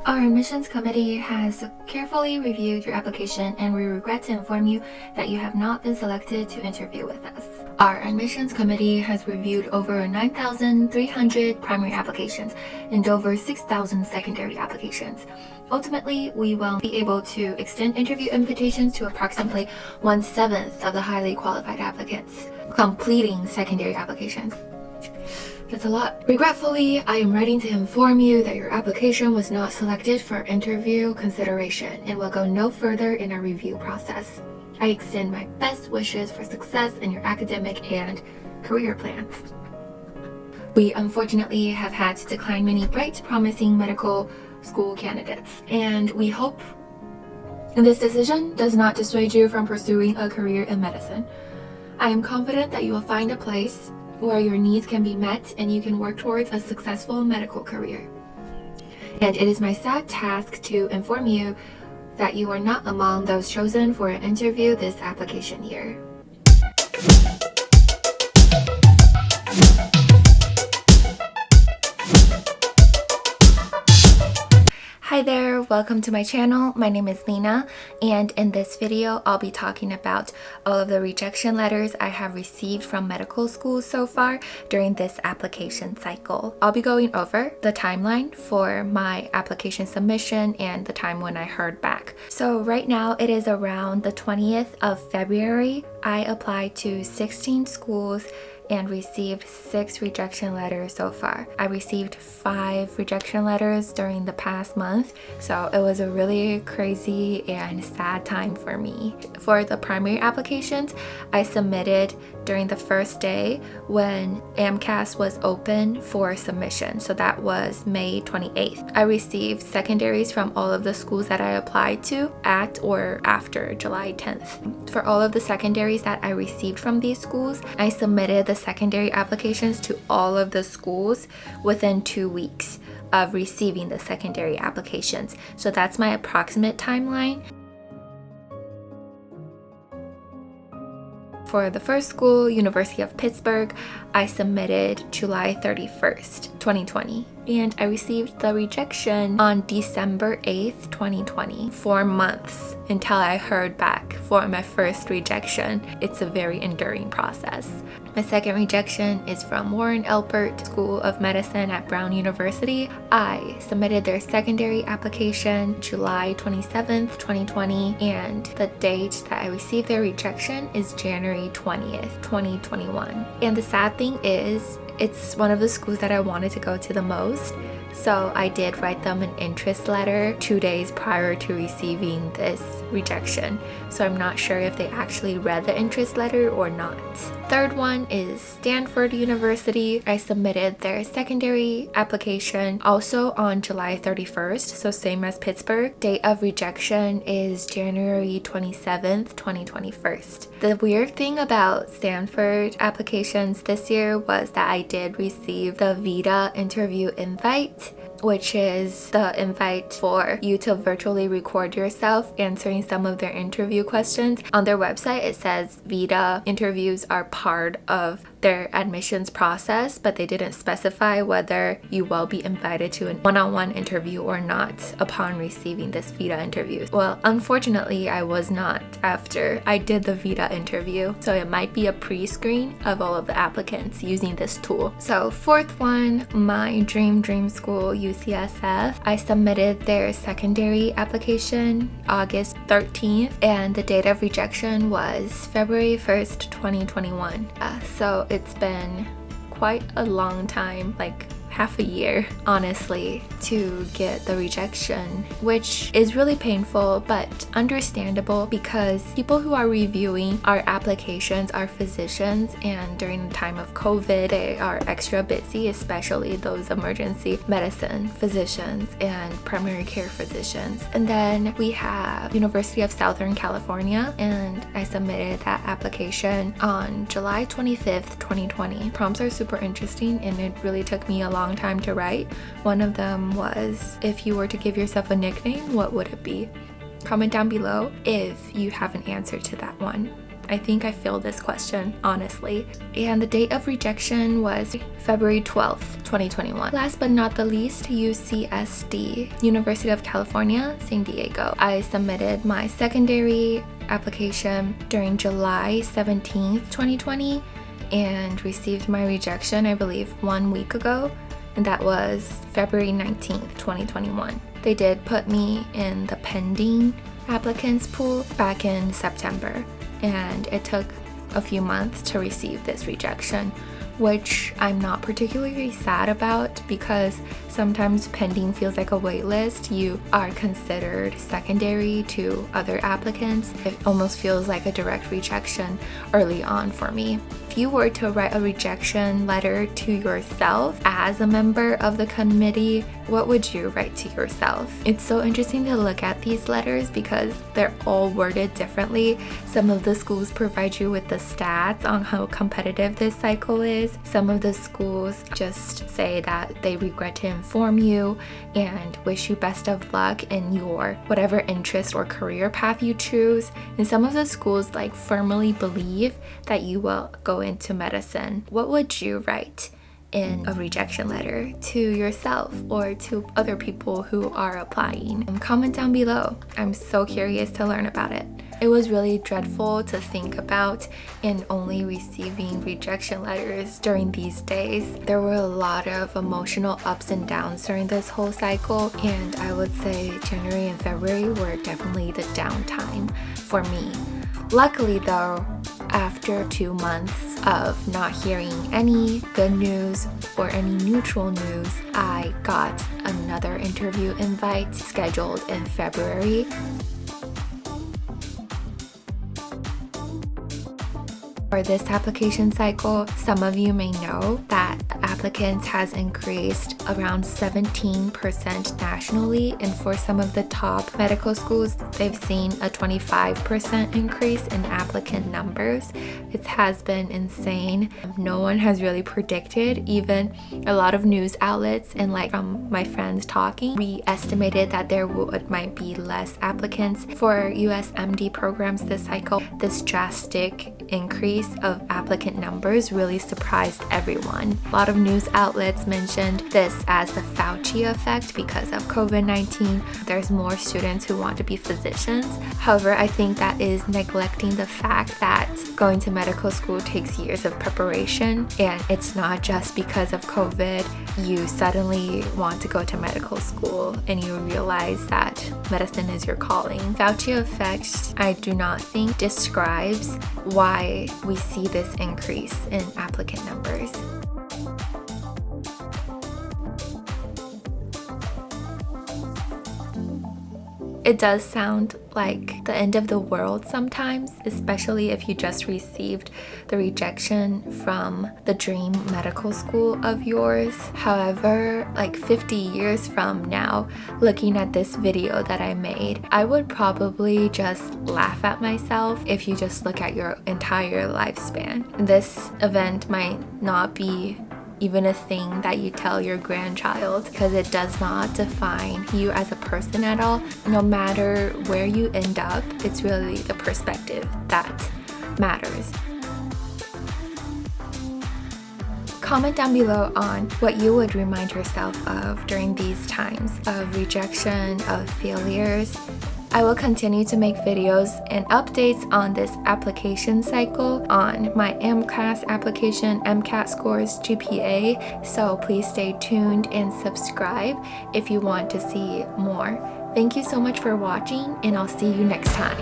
Our admissions committee has carefully reviewed your application, and we regret to inform you that you have not been selected to interview with us. Our admissions committee has reviewed over 9,300 primary applications and over 6,000 secondary applications. Ultimately, we will be able to extend interview invitations to approximately 1/7 of the highly qualified applicants completing secondary applications. That's a lot. Regretfully, I am writing to inform you that your application was not selected for interview consideration and will go no further in our review process. I extend my best wishes for success in your academic and career plans. We unfortunately have had to decline many bright, promising medical school candidates, and we hope this decision does not dissuade you from pursuing a career in medicine. I am confident that you will find a place where your needs can be met and you can work towards a successful medical career. And it is my sad task to inform you that you are not among those chosen for an interview this application year. Hi there, welcome to my channel. My name is Lena, and in this video I'll be talking about all of the rejection letters I have received from medical schools so far during this application cycle. I'll be going over the timeline for my application submission and the time when I heard back. So right now it is around the 20th of February. I applied to 16 schools and received 6 rejection letters so far. I received 5 rejection letters during the past month, so it was a really crazy and sad time for me. For the primary applications, I submitted during the first day when AMCAS was open for submission, so that was May 28th. I received secondaries from all of the schools that I applied to at or after July 10th. For all of the secondaries that I received from these schools, I submitted the secondary applications to all of the schools within 2 weeks of receiving the secondary applications. So that's my approximate timeline. For the first school, University of Pittsburgh, I submitted July 31st, 2020. And I received the rejection on December 8th, 2020. 4 months until I heard back for my first rejection. It's a very enduring process. My second rejection is from Warren Elbert School of Medicine at Brown University. I submitted their secondary application July 27th, 2020, and the date that I received their rejection is January 20th, 2021. And the sad thing is, it's one of the schools that I wanted to go to the most, so I did write them an interest letter 2 days prior to receiving this rejection. So I'm not sure if they actually read the interest letter or not. Third one is Stanford University. I submitted their secondary application also on July 31st, so same as Pittsburgh. Date of rejection is January 27th, 2021. The weird thing about Stanford applications this year was that I did receive the VITA interview invite, which is the invite for you to virtually record yourself answering some of their interview questions. On their website, it says VITA interviews are part of their admissions process, but they didn't specify whether you will be invited to a one-on-one interview or not upon receiving this VITA interview. Well, unfortunately, I was not after I did the VITA interview, so it might be a pre-screen of all of the applicants using this tool. So fourth one, my dream school, UCSF. I submitted their secondary application August 13th, and the date of rejection was February 1st, 2021. So it's been quite a long time, like half a year, honestly, to get the rejection, which is really painful but understandable because people who are reviewing our applications are physicians, and during the time of COVID, they are extra busy, especially those emergency medicine physicians and primary care physicians. And then we have University of Southern California, and I submitted that application on July 25th, 2020. Prompts are super interesting, and it really took me a long time to write. One of them was, if you were to give yourself a nickname, what would it be? Comment down below if you have an answer to that one. I think I failed this question, honestly. And the date of rejection was February 12th, 2021. Last but not the least, UCSD, University of California, San Diego. I submitted my secondary application during July 17th, 2020 and received my rejection, I believe, 1 week ago, and that was February 19th, 2021. They did put me in the pending applicants pool back in September, and it took a few months to receive this rejection, which I'm not particularly sad about because sometimes pending feels like a wait list. You are considered secondary to other applicants. It almost feels like a direct rejection early on for me. If you were to write a rejection letter to yourself as a member of the committee, what would you write to yourself? It's so interesting to look at these letters because they're all worded differently. Some of the schools provide you with the stats on how competitive this cycle is. Some of the schools just say that they regret to inform you and wish you best of luck in your whatever interest or career path you choose. And some of the schools firmly believe that you will go into medicine. What would you write in a rejection letter to yourself or to other people who are applying? Comment down below. I'm so curious to learn about it. It was really dreadful to think about and only receiving rejection letters during these days. There were a lot of emotional ups and downs during this whole cycle, and I would say January and February were definitely the downtime for me. Luckily though, after 2 months of not hearing any good news or any neutral news, I got another interview invite scheduled in February. For this application cycle, some of you may know that applicants has increased around 17% nationally, and for some of the top medical schools, they've seen a 25% increase in applicant numbers. It has been insane. No one has really predicted, even a lot of news outlets and from my friends talking, we estimated that there might be less applicants for USMD programs this cycle. This drastic increase of applicant numbers really surprised everyone. A lot of news outlets mentioned this as the Fauci Effect because of COVID-19. There's more students who want to be physicians. However, I think that is neglecting the fact that going to medical school takes years of preparation, and it's not just because of COVID you suddenly want to go to medical school and you realize that medicine is your calling. Fauci Effect, I do not think describes why we see this increase in applicant numbers. It does sound like the end of the world sometimes, especially if you just received the rejection from the dream medical school of yours. However, 50 years from now, looking at this video that I made, I would probably just laugh at myself if you just look at your entire lifespan. This event might not be even a thing that you tell your grandchild because it does not define you as a person at all. No matter where you end up, it's really the perspective that matters. Comment down below on what you would remind yourself of during these times of rejection, of failures. I will continue to make videos and updates on this application cycle on my MCAS application, MCAT scores, GPA, so please stay tuned and subscribe if you want to see more. Thank you so much for watching, and I'll see you next time.